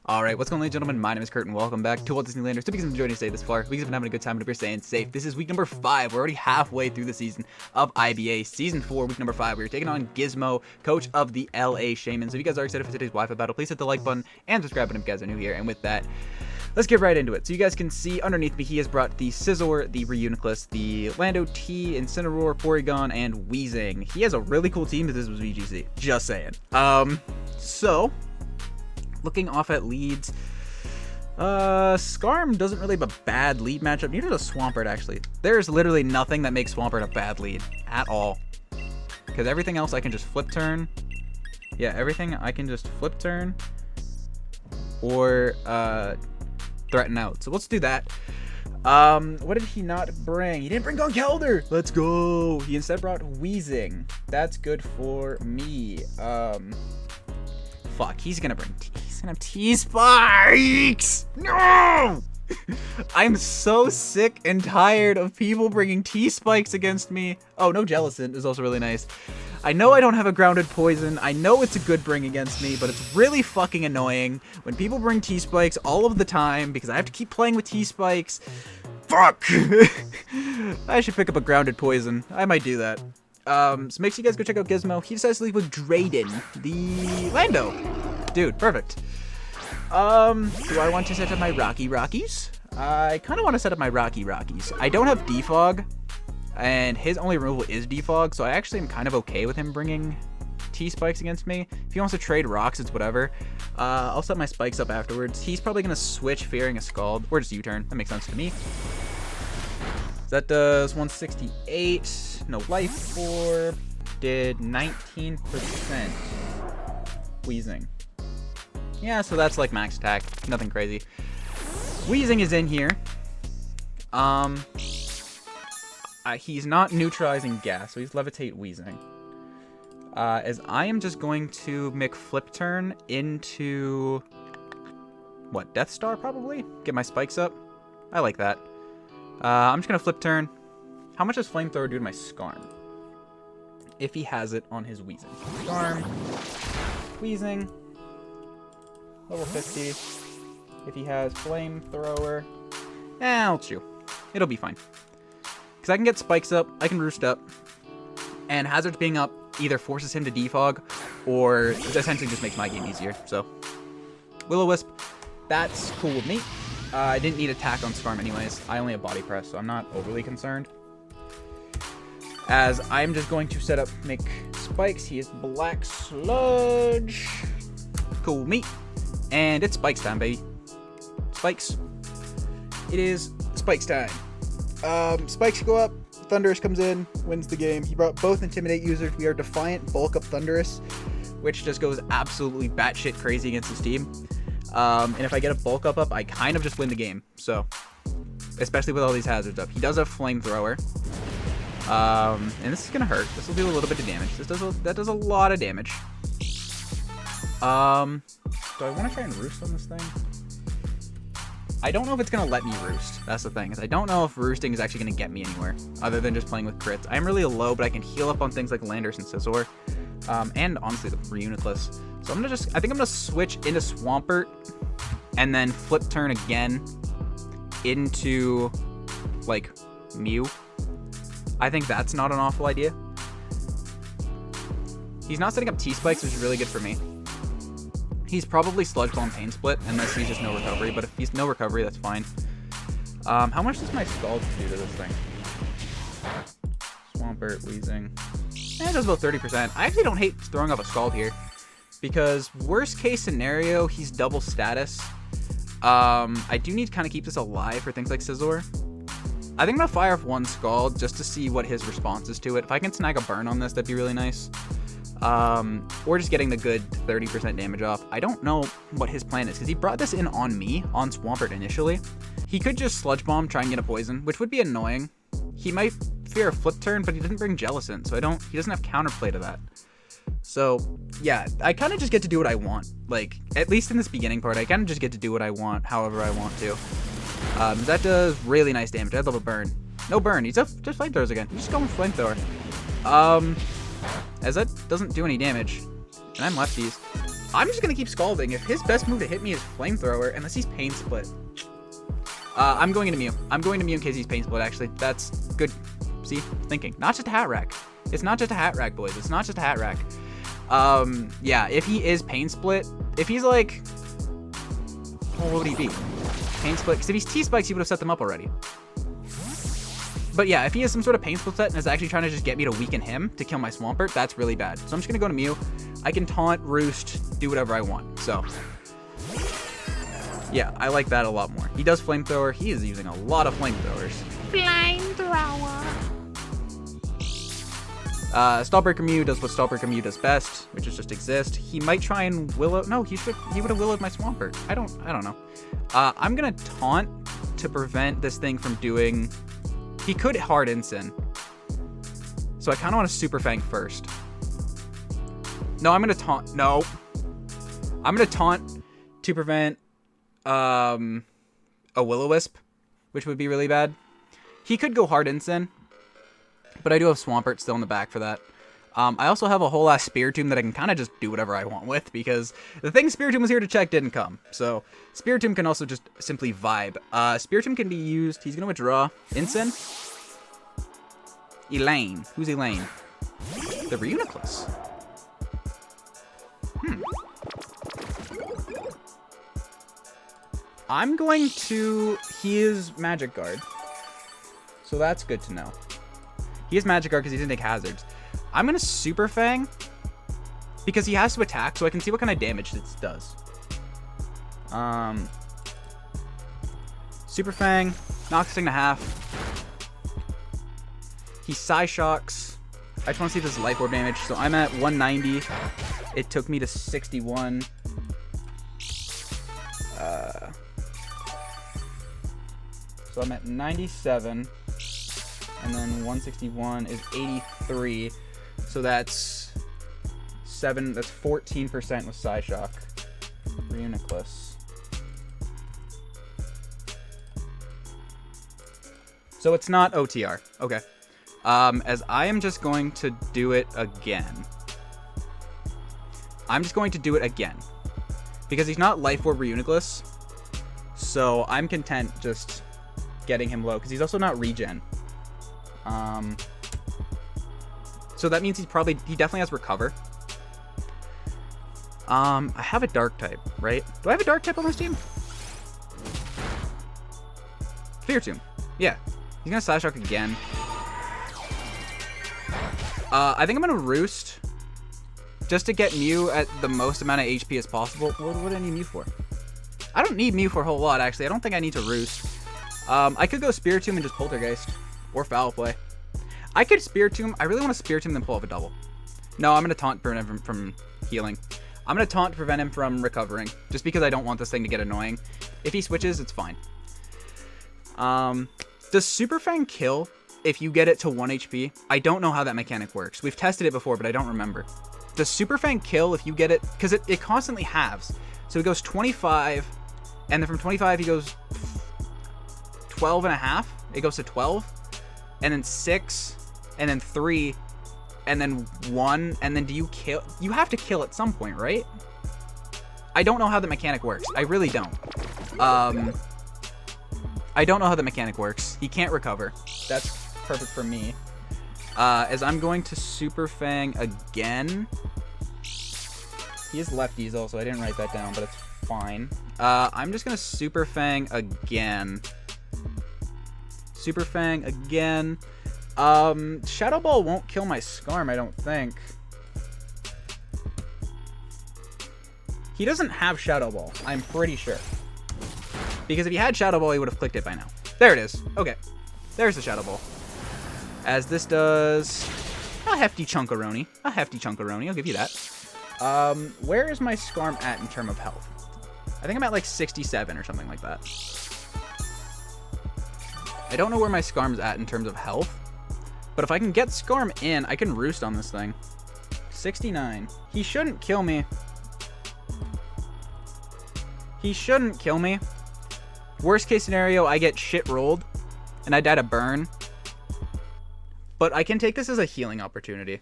Alright, what's going on, ladies and gentlemen? My name is Kurt, and welcome back to Walt DisneyLandorus. Hope you guys have enjoyed your stay this far. We have been having a good time, and if you're staying safe. This is week number 5. We're already halfway through the season of IBA. Season 4, week number 5. We're taking on Gizmo, coach of the LA Shaymins. So if you guys are excited for today's Wi-Fi battle, please hit the like button and subscribe button if you guys are new here. And with that, let's get right into it. So you guys can see underneath me, he has brought the Scizor, the Reuniclus, the Lando T, Incineroar, Porygon, and Weezing. He has a really cool team, but this was VGC. Just saying. So, looking off at leads, Skarm doesn't really have a bad lead matchup. Neither does Swampert, actually. There's literally nothing that makes Swampert a bad lead at all. Because everything else I can just flip turn. Yeah, everything I can just flip turn or threaten out. So let's do that. What did he not bring? He didn't bring Gonkelder! Let's go! He instead brought Weezing. That's good for me. Fuck, he's gonna bring he's gonna have T-Spikes! No! I'm so sick and tired of people bringing T-Spikes against me. Oh, no Jellicent is also really nice. I know I don't have a grounded poison. I know it's a good bring against me, but it's really fucking annoying when people bring T-Spikes all of the time because I have to keep playing with T-Spikes. Fuck! I should pick up a grounded poison. I might do that. So make sure you guys go check out Gizmo. He decides to leave with Drayden, the Lando. Dude, perfect. Do I want to set up my Rockies? I kind of want to set up my Rockies. I don't have Defog, and his only removal is Defog, so I actually am kind of okay with him bringing T-Spikes against me. If he wants to trade rocks, it's whatever. I'll set my spikes up afterwards. He's probably going to switch fearing a Scald, or just U-turn. That makes sense to me. That does 168. No life orb. Did 19%. Weezing. Yeah, so that's like max attack. Nothing crazy. Weezing is in here. He's not neutralizing gas, so he's levitate Weezing. As I am just going to make flip turn into what, Death Star probably? Get my spikes up. I like that. I'm just gonna flip turn. How much does Flamethrower do to my Skarm? If he has it on his Weezing. Skarm. Weezing. Level 50. If he has Flamethrower. I'll chew. It'll be fine. Because I can get spikes up, I can roost up. And Hazards being up either forces him to defog, or essentially just makes my game easier. So, Will-O-Wisp, that's cool with me. I didn't need attack on Skarm anyways. I only have body press, so I'm not overly concerned. As I'm just going to set up, make spikes. He is Black Sludge. Cool with me. And it's spikes time, baby. Spikes. It is spikes time. Spikes go up. Thundurus comes in, wins the game. He brought both Intimidate users. We are Defiant, bulk up Thundurus, which just goes absolutely batshit crazy against his team. And if I get a bulk up, I kind of just win the game. So, especially with all these hazards up. He does have Flamethrower. And this is gonna hurt. This will do a little bit of damage. That does a lot of damage. Do I want to try and roost on this thing? I don't know if it's going to let me roost. That's the thing, is I don't know if roosting is actually going to get me anywhere, other than just playing with crits. I'm really low, but I can heal up on things like Landers and Scizor, and honestly the Reuniclus. So I think I'm going to switch into Swampert, and then flip turn again into, like, Mew. I think that's not an awful idea. He's not setting up T-Spikes, which is really good for me. He's probably Sludge Bomb Pain Split, unless he's just no recovery, but if he's no recovery, that's fine. How much does my Scald do to this thing? Swampert, Weezing. It does about 30%. I actually don't hate throwing off a Scald here, because worst case scenario, he's double status. I do need to kind of keep this alive for things like Scizor. I think I'm going to fire off one Scald just to see what his response is to it. If I can snag a burn on this, that'd be really nice. Or just getting the good 30% damage off. I don't know what his plan is, because he brought this in on me, on Swampert initially. He could just Sludge Bomb, try and get a poison, which would be annoying. He might fear a flip turn, but he didn't bring Jellicent, so he doesn't have counterplay to that. So, yeah, I kind of just get to do what I want. Like, at least in this beginning part, I kind of just get to do what I want, however I want to. That does really nice damage. I love a burn. No burn. He's just flamethrowers again. He's just going flamethrower. As that doesn't do any damage, and I'm lefties. I'm just going to keep Scalding. If his best move to hit me is Flamethrower, unless he's Pain Split. I'm going into Mew. I'm going to Mew in case he's Pain Split, actually. That's good. See? Thinking. Not just a Hat Rack. It's not just a Hat Rack, boys. It's not just a Hat Rack. Yeah, if he is Pain Split, if he's like... What would he be? Pain Split? Because if he's T-Spikes, he would have set them up already. But yeah, if he has some sort of Pain Split set and is actually trying to just get me to weaken him to kill my Swampert, that's really bad. So I'm just going to go to Mew. I can Taunt, Roost, do whatever I want. So, yeah, I like that a lot more. He does Flamethrower. He is using a lot of Flamethrowers. Flamethrower. Stallbreaker Mew does what Stallbreaker Mew does best, which is just exist. He might try and Willow. No, he would have Willowed my Swampert. I don't know. I'm gonna Taunt to prevent this thing from doing. He could Hard Incin. So I kind of want to Super Fang first. No, I'm gonna Taunt. No, I'm gonna Taunt to prevent a Will-O-Wisp, which would be really bad. He could go Hard Incin. But I do have Swampert still in the back for that. I also have a whole ass Spiritomb that I can kind of just do whatever I want with, because the thing Spiritomb was here to check didn't come. So Spiritomb can also just simply vibe. Spiritomb can be used. He's going to withdraw Incin. Elaine. Who's Elaine? The Reuniclus. I'm going to... He is Magic Guard. So that's good to know. He has Magic Guard because he didn't take hazards. I'm going to Super Fang because he has to attack, so I can see what kind of damage this does. Super Fang knocks this thing to half. He Psyshocks. I just want to see if this is Life Orb damage. So I'm at 190. It took me to 61. So I'm at 97. And then 161 is 83. So that's 14% with Psyshock. Reuniclus. So it's not OTR. Okay. As I am just going to do it again. Because he's not Life Orb Reuniclus. So I'm content just getting him low. Because he's also not regen. So that means he definitely has Recover. I have a Dark type, right? Do I have a Dark type on this team? Spiritomb. Yeah. He's gonna Psyshock again. I think I'm gonna Roost. Just to get Mew at the most amount of HP as possible. What do I need Mew for? I don't need Mew for a whole lot, actually. I don't think I need to Roost. I could go Spiritomb and just Poltergeist. Or Foul Play. I could Spiritomb. I really want to Spiritomb then pull off a double. No, I'm going to Taunt to prevent him from healing. I'm going to Taunt to prevent him from recovering. Just because I don't want this thing to get annoying. If he switches, it's fine. Does Super Fang kill if you get it to 1 HP? I don't know how that mechanic works. We've tested it before, but I don't remember. Does Super Fang kill if you get it? Because it constantly halves. So it goes 25. And then from 25, he goes 12 and a half. It goes to 12. And then 6, and then 3, and then 1, and then do you kill? You have to kill at some point, right? I don't know how the mechanic works. I really don't. I don't know how the mechanic works. He can't recover. That's perfect for me. As I'm going to Super Fang again. He is lefties also. I didn't write that down, but it's fine. I'm just going to Super Fang again. Super Fang again. Shadow Ball won't kill my Skarm, I don't think. He doesn't have Shadow Ball, I'm pretty sure. Because if he had Shadow Ball, he would have clicked it by now. There it is. Okay. There's the Shadow Ball. As this does a hefty chunkaroni. A hefty chunkaroni, I'll give you that. Where is my Skarm at in terms of health? I think I'm at like 67 or something like that. I don't know where my Skarm's at in terms of health. But if I can get Skarm in, I can Roost on this thing. 69. He shouldn't kill me. He shouldn't kill me. Worst case scenario, I get shit rolled. And I die to burn. But I can take this as a healing opportunity.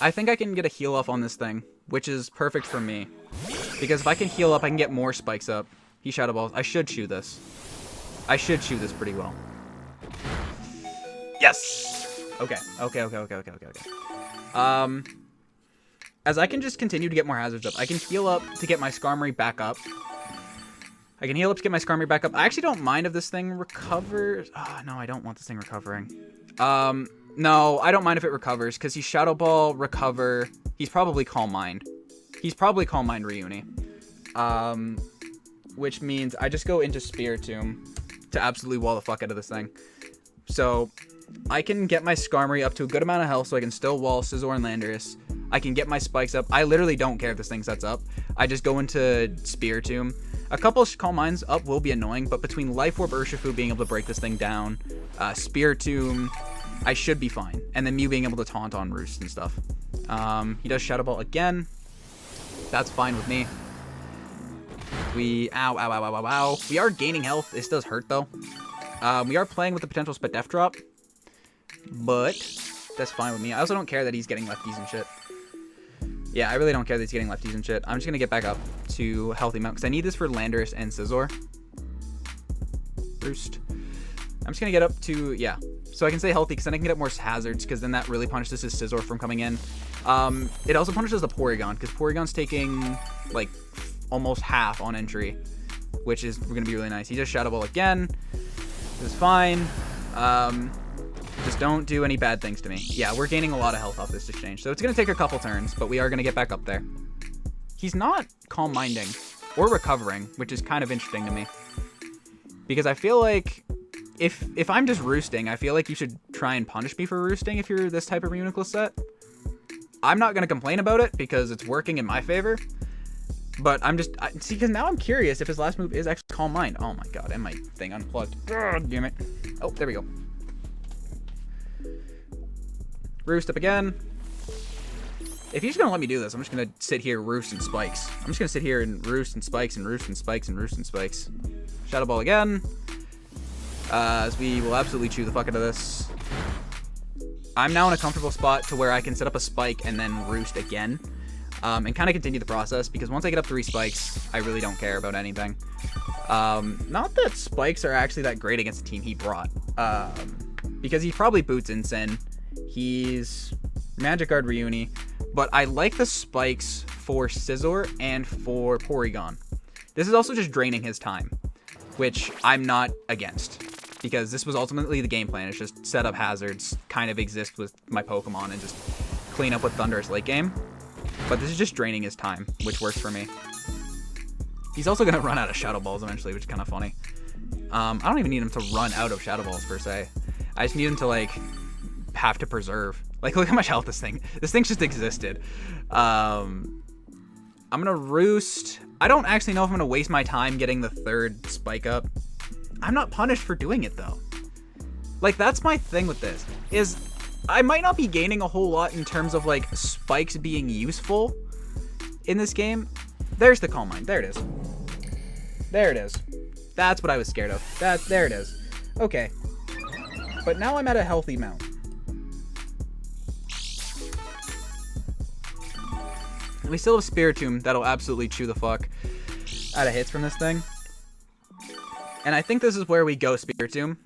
I think I can get a heal off on this thing, which is perfect for me. Because if I can heal up, I can get more spikes up. He Shadow Balls. I should chew this. I should chew this pretty well. Yes! Okay. As I can just continue to get more hazards up, I can heal up to get my Skarmory back up. I actually don't mind if this thing recovers. Oh, no, I don't want this thing recovering. No, I don't mind if it recovers, because he's Shadow Ball, recover. He's probably Calm Mind. He's probably Calm Mind Reuni. Which means I just go into Spiritomb to absolutely wall the fuck out of this thing. So I can get my Skarmory up to a good amount of health, so I can still wall Scizor and Landorus. I can get my spikes up. I literally don't care if this thing sets up. I just go into Spiritomb. A couple of Calm Minds up will be annoying, but between Life Orb, URSHIFU being able to break this thing down, Spiritomb, I should be fine. And then Mew being able to taunt on Roost and stuff. He does Shadow Ball again. That's fine with me. Ow. We are gaining health. This does hurt, though. We are playing with the potential Spadef drop, but that's fine with me. I also don't care that he's getting lefties and shit. Yeah, I really don't care that he's getting lefties and shit. I'm just going to get back up to healthy mount, because I need this for Landorus and Scizor. Roost. I'm just going to get up to, yeah. So I can stay healthy, because then I can get up more hazards, because then that really punishes his Scizor from coming in. It also punishes the Porygon, because Porygon's taking, like, almost half on entry, which is going to be really nice. He just Shadow Ball again. This is fine. Just don't do any bad things to me. Yeah, we're gaining a lot of health off this exchange, so it's going to take a couple turns, but we are going to get back up there. He's not Calm Minding or recovering, which is kind of interesting to me. Because I feel like if I'm just roosting, I feel like you should try and punish me for roosting if you're this type of Reuniclus set. I'm not going to complain about it because it's working in my favor. But I'm just... see, because now I'm curious if his last move is actually Calm Mind. Oh my god, and my thing unplugged. God damn it. Oh, there we go. Roost up again. If he's gonna let me do this, I'm just gonna sit here, roost, and spikes. I'm just gonna sit here and roost and spikes and roost and spikes and roost and spikes. Shadow Ball again. As we will absolutely chew the fuck out of this. I'm now in a comfortable spot to where I can set up a spike and then roost again. And kind of continue the process, because once I get up 3 spikes, I really don't care about anything. Not that spikes are actually that great against the team he brought. Because he probably boots Incin. He's Magic Guard Reuni. But I like the spikes for Scizor and for Porygon. This is also just draining his time, which I'm not against. Because this was ultimately the game plan. It's just set up hazards, kind of exist with my Pokemon, and just clean up with Thundurus late game. But this is just draining his time, which works for me. He's also going to run out of Shadow Balls eventually, which is kind of funny. I don't even need him to run out of Shadow Balls, per se. I just need him to, like, have to preserve. Like, look how much health this thing just existed. I'm going to Roost. I don't actually know if I'm going to waste my time getting the 3rd spike up. I'm not punished for doing it, though. Like, that's my thing with this, is I might not be gaining a whole lot in terms of, like, spikes being useful in this game. There's the Calm Mind. There it is. There it is. That's what I was scared of. There it is. Okay. But now I'm at a healthy mount. We still have Spiritomb that'll absolutely chew the fuck out of hits from this thing. And I think this is where we go Spiritomb.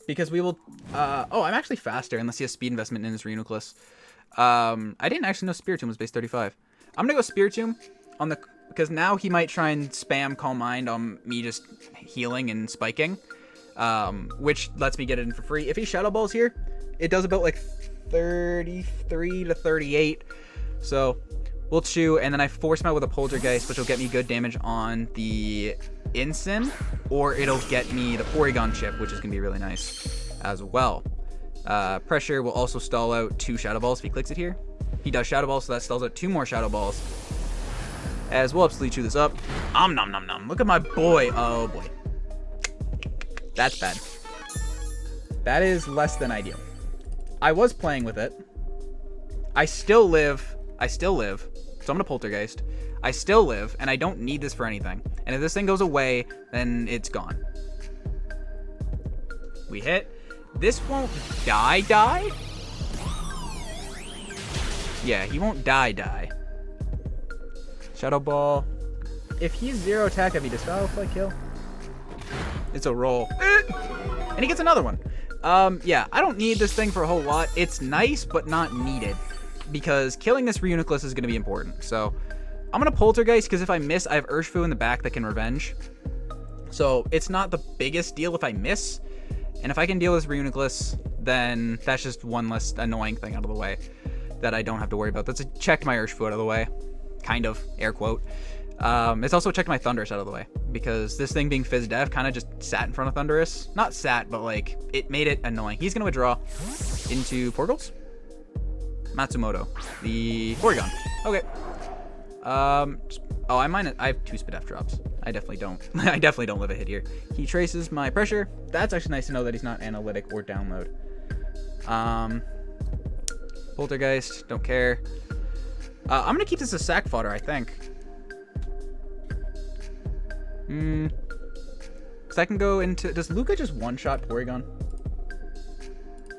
Because we will... oh, I'm actually faster unless he has speed investment in his Reuniclus. I didn't actually know Spiritomb was base 35. I'm going to go Spiritomb on the... because now he might try and spam Calm Mind on me just healing and spiking. Which lets me get it in for free. If he Shadow Balls here, it does about like 33 to 38. So we'll chew, and then I force him out with a Poltergeist, which will get me good damage on the Incin, or it'll get me the Porygon chip, which is going to be really nice as well. Pressure will also stall out 2 Shadow Balls if he clicks it here. He does Shadow Balls, so that stalls out 2 more Shadow Balls. As we'll absolutely chew this up. Nom nom nom. Look at my boy. Oh boy. That's bad. That is less than ideal. I was playing with it. I still live. So I'm gonna Poltergeist. I still live, and I don't need this for anything. And if this thing goes away, then it's gone. We hit. This won't die. Yeah, he won't die. Shadow Ball. If he's 0 attack heavy, does Foul Fly kill? It's a roll. And he gets another one. Yeah, I don't need this thing for a whole lot. It's nice, but not needed. Because killing this Reuniclus is going to be important. So, I'm going to Poltergeist, because if I miss, I have URSHIFU in the back that can Revenge. So, it's not the biggest deal if I miss. And if I can deal with Reuniclus, then that's just one less annoying thing out of the way that I don't have to worry about. That's checked my URSHIFU out of the way. Kind of, air quote. It's also checked my Thundurus out of the way, because this thing being Fizz Def kind of just sat in front of Thundurus. Not sat, but like, it made it annoying. He's going to withdraw into Portals. Matsumoto, the Porygon. Okay. Oh, I have 2 Spidef drops. I definitely don't. I definitely don't live a hit here. He traces my pressure. That's actually nice to know that he's not analytic or download. Poltergeist, don't care. I'm gonna keep this as sack fodder, I think. Because I can go into... Does Luca just one-shot Porygon?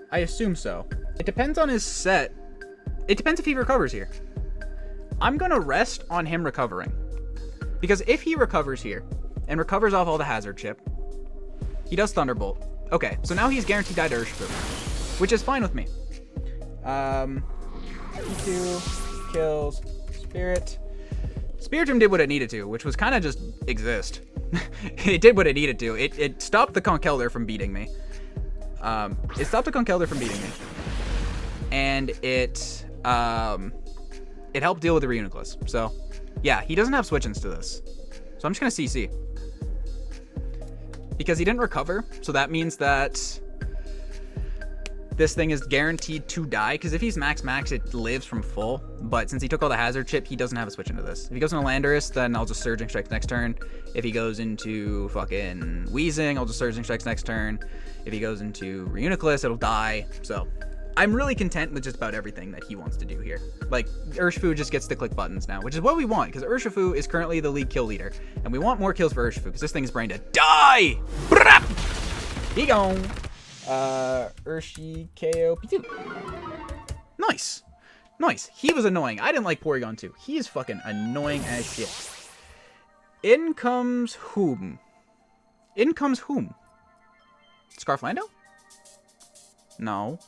I assume so. It depends on his set. It depends if he recovers here. I'm gonna rest on him recovering. Because if he recovers here, and recovers off all the Hazard Chip, he does Thunderbolt. Okay, so now he's guaranteed die to URSHIFU, which is fine with me. P2 kills Spirit. Spiritomb did what it needed to, which was kind of just exist. It did what it needed to. It stopped the Conkeldurr from beating me. And it helped deal with the Reuniclus. So, yeah, he doesn't have switch-ins to this. So I'm just going to CC. Because he didn't recover, so that means that this thing is guaranteed to die, because if he's max, it lives from full. But since he took all the Hazard Chip, he doesn't have a switch into this. If he goes into Landorus, then I'll just Surging Strikes next turn. If he goes into fucking Weezing, I'll just Surging Strikes next turn. If he goes into Reuniclus, it'll die. So I'm really content with just about everything that he wants to do here. Like, URSHIFU just gets to click buttons now, which is what we want, because URSHIFU is currently the league kill leader. And we want more kills for URSHIFU, because this thing is brain dead. Die! Brap! He gone. Urshi KO P2. Nice. Nice. He was annoying. I didn't like Porygon 2. He is fucking annoying as shit. In comes whom? Scarflando? No.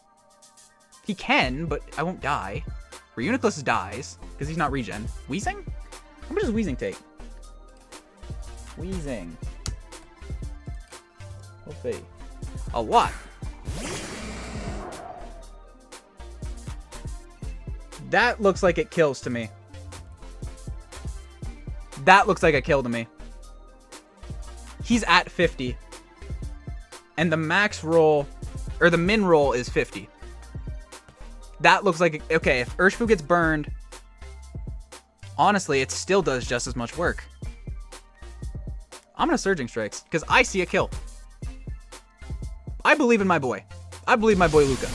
He can, but I won't die. Reuniclus dies, because he's not regen. Weezing? How much does Weezing take? Weezing. We'll see. A lot. That looks like it kills to me. That looks like a kill to me. He's at 50. And the max roll, or the min roll is 50. That looks like, okay, if URSHIFU gets burned, honestly, it still does just as much work. I'm gonna Surging Strikes, because I see a kill. I believe in my boy. I believe my boy Luca.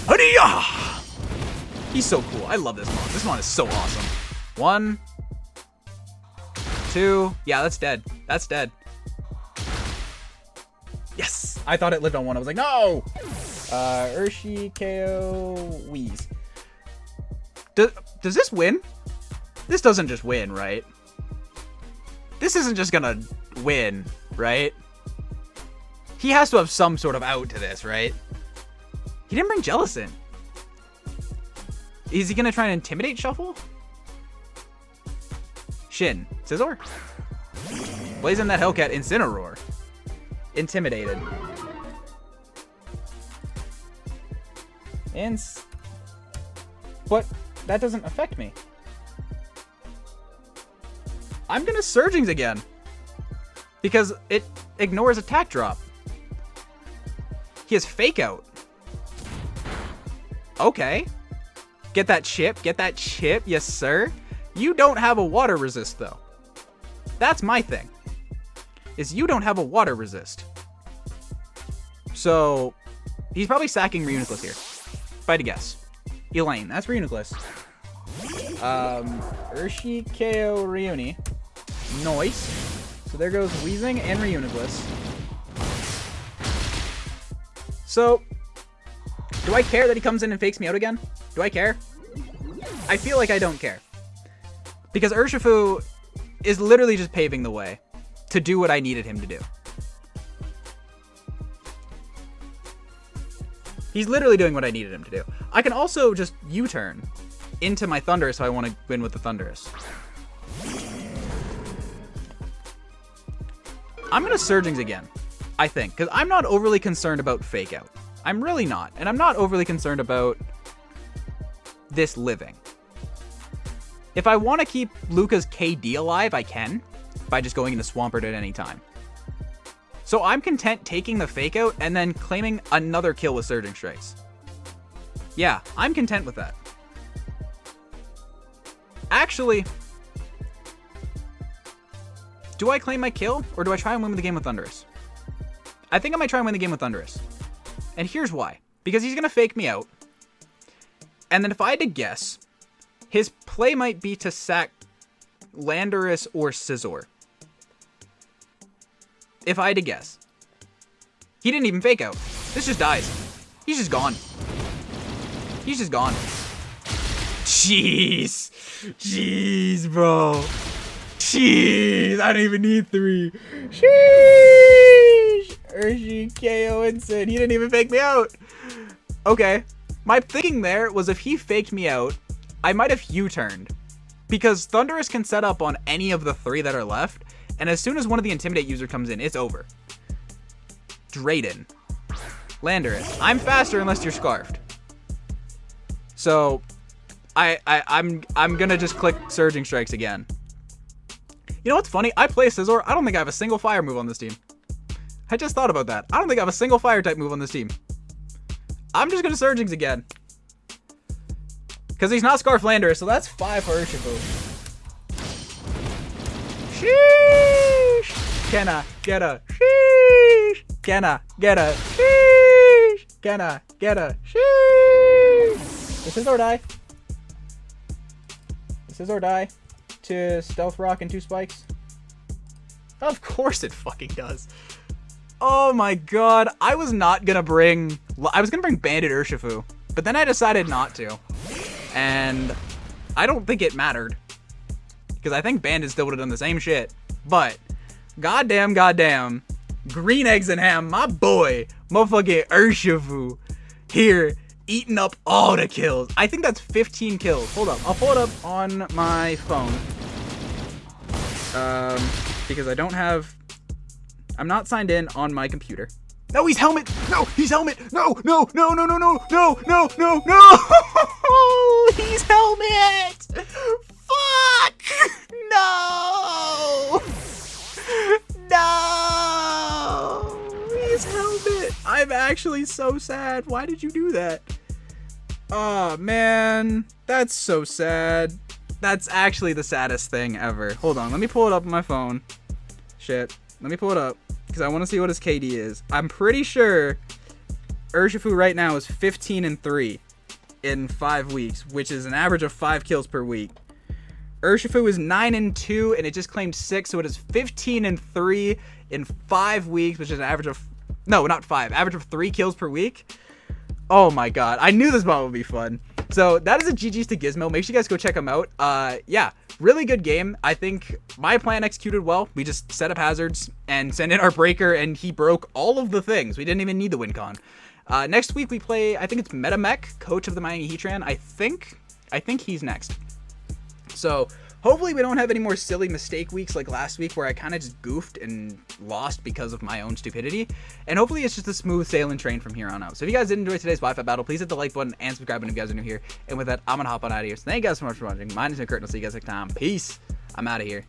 Hadiya! He's so cool. I love this mon. This mon is so awesome. 1, 2. Yeah, that's dead. That's dead. Yes! I thought it lived on 1. I was like, no! Urshi, KO, Wheeze. Does this win? This doesn't just win, right? This isn't just gonna win, right? He has to have some sort of out to this, right? He didn't bring Jellicent. Is he gonna try and intimidate Shuffle? Shin. Scizor? Blazing that Hellcat. Incineroar. Intimidated. But that doesn't affect me. I'm gonna Surgings again. Because it ignores attack drop. He has Fake Out. Okay. Get that chip. Get that chip. Yes, sir. You don't have a water resist, though. That's my thing. Is you don't have a water resist. So, he's probably sacking Reuniclus here. If I had to guess. Elaine. That's Reuniclus. Urshi, KO, Reuni. Nice. So there goes Weezing and Reuniclus. So, do I care that he comes in and fakes me out again? Do I care? I feel like I don't care. Because URSHIFU is literally just paving the way to do what I needed him to do. He's literally doing what I needed him to do. I can also just U-turn into my Thundurus if I want to win with the Thundurus. I'm going to Surgings again, I think, because I'm not overly concerned about Fake Out. I'm really not. And I'm not overly concerned about this living. If I want to keep Luca's KD alive, I can, by just going into Swampert at any time. So I'm content taking the Fake Out and then claiming another kill with Surging Strikes. Yeah, I'm content with that. Actually, do I claim my kill, or do I try and win the game with Thundurus? I think I might try and win the game with Thundurus. And here's why. Because he's going to fake me out. And then if I had to guess, his play might be to sack Landorus or Scizor. If I had to guess. He didn't even fake out. This just dies. He's just gone. He's just gone. Jeez. Jeez, bro. Jeez. I don't even need 3. Sheesh. Urshi, KO, and Sid. He didn't even fake me out. Okay. My thinking there was if he faked me out, I might have U-turned. Because Thundurus can set up on any of the 3 that are left. And as soon as one of the Intimidate user comes in, it's over. Drayden. Landorus. I'm faster unless you're Scarfed. So, I'm gonna just click Surging Strikes again. You know what's funny? I play Scizor. I don't think I have a single fire move on this team. I just thought about that. I don't think I have a single fire type move on this team. I'm just gonna Surgings again. Because he's not Scarf Landorus, so that's 5 for URSHIFU. Sheesh! Can I get a sheesh? Can I get a sheesh? Can I get a sheesh? This is or die. This is or die. To Stealth Rock and 2 spikes. Of course it fucking does. Oh my god. I was gonna bring Bandit URSHIFU, but then I decided not to. And I don't think it mattered. Because I think Bandit still would have done the same shit. But, goddamn, Green Eggs and Ham, my boy, motherfucking URSHIFU, here, eating up all the kills. I think that's 15 kills. Hold up, I'll pull it up on my phone. Because I'm not signed in on my computer. No, he's Helmet! No, he's Helmet! No! He's Helmet! Fuck! No! He's Helmet! I'm actually so sad. Why did you do that? Oh, man. That's so sad. That's actually the saddest thing ever. Hold on, let me pull it up on my phone. Shit. Let me pull it up. Because I want to see what his KD is. I'm pretty sure URSHIFU right now is 15-3 in 5 weeks, which is an average of 5 kills per week. URSHIFU is 9-2, and it just claimed 6, so it is 15-3 in 5 weeks, which is an average of... No, not 5. Average of 3 kills per week. Oh my god. I knew this mod would be fun. So, that is a GG's to Gizmo. Make sure you guys go check him out. Yeah, really good game. I think my plan executed well. We just set up hazards and sent in our breaker, and he broke all of the things. We didn't even need the win con. Next week, we play, I think it's MetaMech, coach of the Miami Heatran. I think he's next. So, hopefully we don't have any more silly mistake weeks like last week where I kind of just goofed and lost because of my own stupidity. And hopefully it's just a smooth sailing train from here on out. So if you guys did enjoy today's Wi-Fi battle, please hit the like button and subscribe if you guys are new here. And with that, I'm going to hop on out of here. So thank you guys so much for watching. My name is JustKurt, and I'll see you guys next time. Peace. I'm out of here.